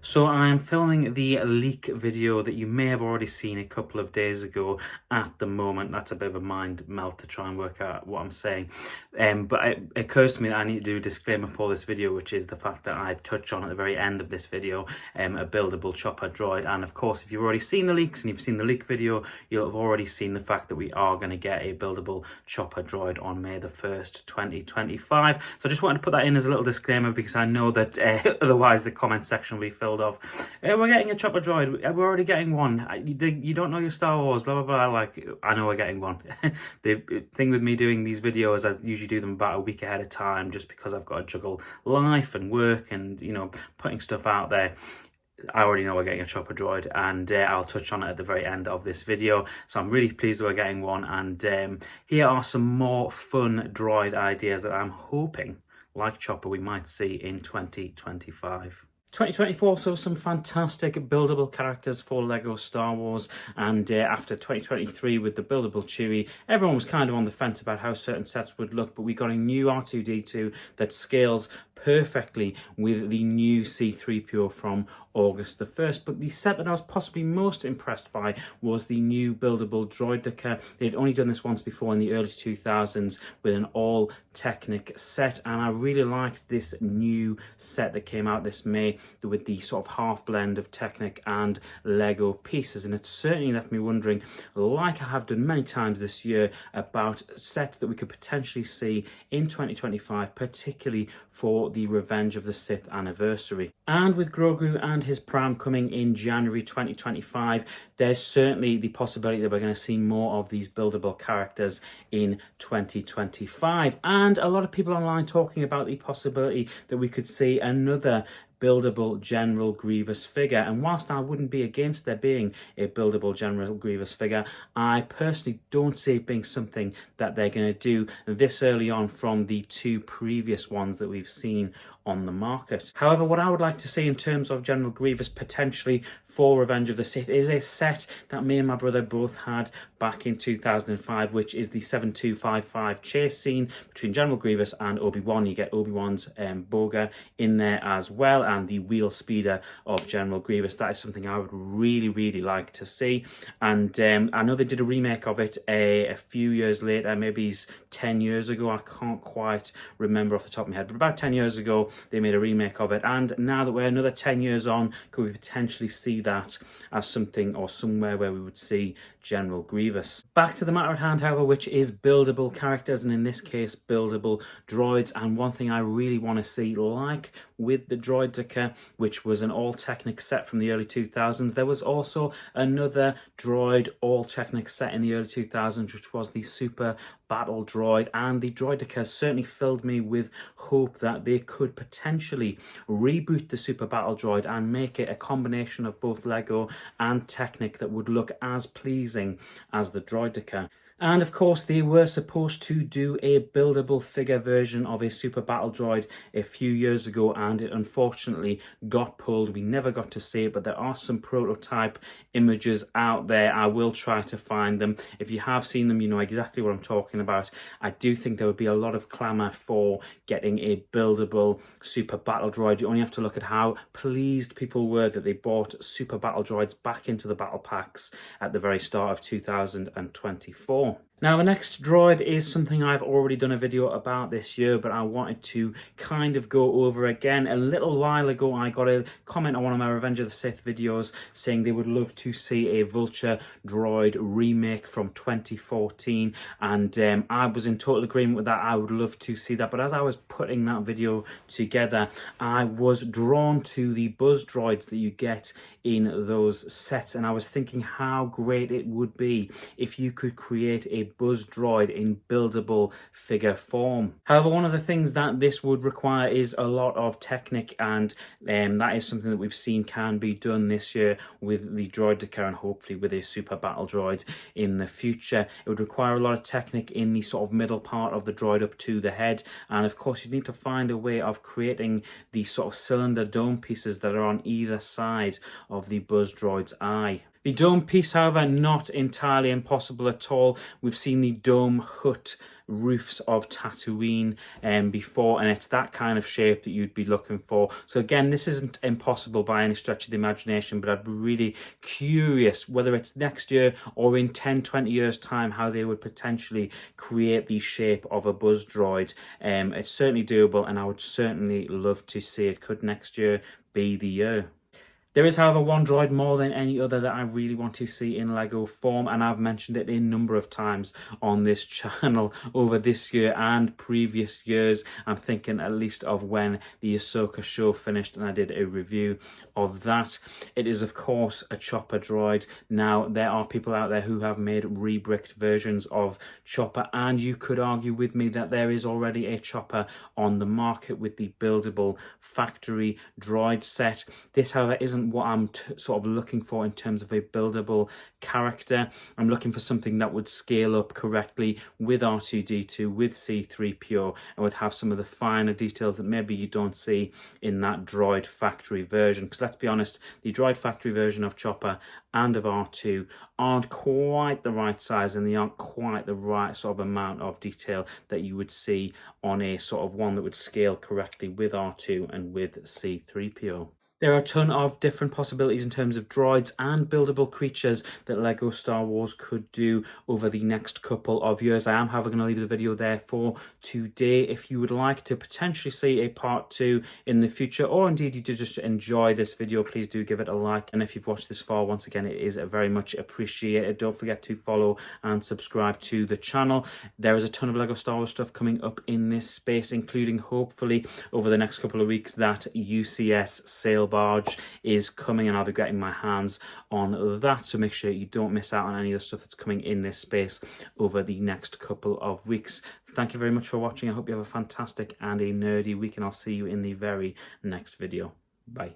So I'm filming the leak video that you may have already seen a couple of days ago at the moment. That's a bit of a mind melt to try and work out what I'm saying. But it occurs to me that I need to do a disclaimer for this video, which is the fact that I touch on at the very end of this video a buildable chopper droid. And of course, if you've already seen the leaks and you've seen the leak video, you'll have already seen the fact that we are going to get a buildable chopper droid on May the 1st, 2025. So I just wanted to put that in as a little disclaimer because I know that otherwise the comment section will be filled of we're getting a chopper droid, we're already getting one, you don't know your Star Wars, blah blah blah. Like, I know we're getting one. The thing with me doing these videos, I usually do them about a week ahead of time just because I've got to juggle life and work and, you know, putting stuff out there. I already know we're getting a chopper droid, and I'll touch on it at the very end of this video. So I'm really pleased that we're getting one, and here are some more fun droid ideas that I'm hoping, like Chopper, we might see in 2025. 2024 saw some fantastic buildable characters for LEGO Star Wars, and after 2023 with the buildable Chewie, everyone was kind of on the fence about how certain sets would look, but we got a new R2-D2 that scales perfectly with the new C-3PO from August the 1st. But the set that I was possibly most impressed by was the new buildable droid. They'd only done this once before in the early 2000s with an all Technic set, and I really liked this new set that came out this May with the sort of half blend of Technic and Lego pieces. And it certainly left me wondering, like I have done many times this year, about sets that we could potentially see in 2025, particularly for the Revenge of the Sith anniversary. And with Grogu and his pram coming in January 2025, there's certainly the possibility that we're going to see more of these buildable characters in 2025. And a lot of people online talking about the possibility that we could see another buildable General Grievous figure. And whilst I wouldn't be against there being a buildable General Grievous figure, I personally don't see it being something that they're going to do this early on from the two previous ones that we've seen on the market. However, what I would like to see in terms of General Grievous potentially for Revenge of the Sith is a set that me and my brother both had back in 2005, which is the 7255 chase scene between General Grievous and Obi-Wan. You get Obi-Wan's Boga in there as well, and the wheel speeder of General Grievous. That is something I would really like to see. And I know they did a remake of it a few years later, maybe 10 years ago. I can't quite remember off the top of my head, but about 10 years ago they made a remake of it. And now that we're another 10 years on, could we potentially see that as something or somewhere where we would see General Grievous? Back to the matter at hand, however, which is buildable characters, and in this case buildable droids. And one thing I really want to see, like with the Droideka, which was an all Technic set from the early 2000s, there was also another droid all Technic set in the early 2000s, which was the Super Battle Droid. And the Droideka certainly filled me with hope that they could potentially reboot the Super Battle Droid and make it a combination of both Lego and Technic that would look as pleasing as the Droideka. And of course, they were supposed to do a buildable figure version of a Super Battle Droid a few years ago, and it unfortunately got pulled. We never got to see it, but there are some prototype images out there. I will try to find them. If you have seen them, you know exactly what I'm talking about. I do think there would be a lot of clamour for getting a buildable Super Battle Droid. You only have to look at how pleased people were that they bought Super Battle Droids back into the battle packs at the very start of 2024. Now, the next droid is something I've already done a video about this year, but I wanted to kind of go over again. A little while ago, I got a comment on one of my Revenge of the Sith videos saying they would love to see a Vulture droid remake from 2014, and I was in total agreement with that. I would love to see that, but as I was putting that video together, I was drawn to the Buzz droids that you get in those sets, and I was thinking how great it would be if you could create a Buzz droid in buildable figure form. However, one of the things that this would require is a lot of Technic, and that is something that we've seen can be done this year with the Droideka and hopefully with a Super Battle Droid in the future. It would require a lot of Technic in the sort of middle part of the droid up to the head, and of course you need to find a way of creating the sort of cylinder dome pieces that are on either side of the Buzz droid's eye. The dome piece, however, not entirely impossible at all. We've seen the dome hut roofs of Tatooine before, and it's that kind of shape that you'd be looking for. So again, this isn't impossible by any stretch of the imagination, but I'd be really curious whether it's next year or in 10-20 years time how they would potentially create the shape of a buzz droid. It's certainly doable, and I would certainly love to see it. Could next year be the year? There is, however, one droid more than any other that I really want to see in Lego form, and I've mentioned it a number of times on this channel over this year and previous years. I'm thinking at least of when the Ahsoka show finished and I did a review of that. It is, of course, a Chopper droid. Now, there are people out there who have made rebricked versions of Chopper, and you could argue with me that there is already a Chopper on the market with the buildable factory droid set. This, however, isn't what I'm sort of looking for in terms of a buildable character. I'm looking for something that would scale up correctly with R2-D2, with C-3PO, and would have some of the finer details that maybe you don't see in that droid factory version. Because let's be honest, the droid factory version of Chopper and of R2 aren't quite the right size, and they aren't quite the right sort of amount of detail that you would see on a sort of one that would scale correctly with R2 and with C-3PO. There are a ton of different possibilities in terms of droids and buildable creatures that LEGO Star Wars could do over the next couple of years. I am, however, going to leave the video there for today. If you would like to potentially see a part 2 in the future, or indeed you do just enjoy this video, please do give it a like. And if you've watched this far, once again, it is very much appreciated. Don't forget to follow and subscribe to the channel. There is a ton of LEGO Star Wars stuff coming up in this space, including hopefully over the next couple of weeks that UCS sail barge is coming, and I'll be getting my hands on that, so make sure you don't miss out on any of the stuff that's coming in this space over the next couple of weeks. Thank you very much for watching. I hope you have a fantastic and a nerdy week, and I'll see you in the very next video. Bye.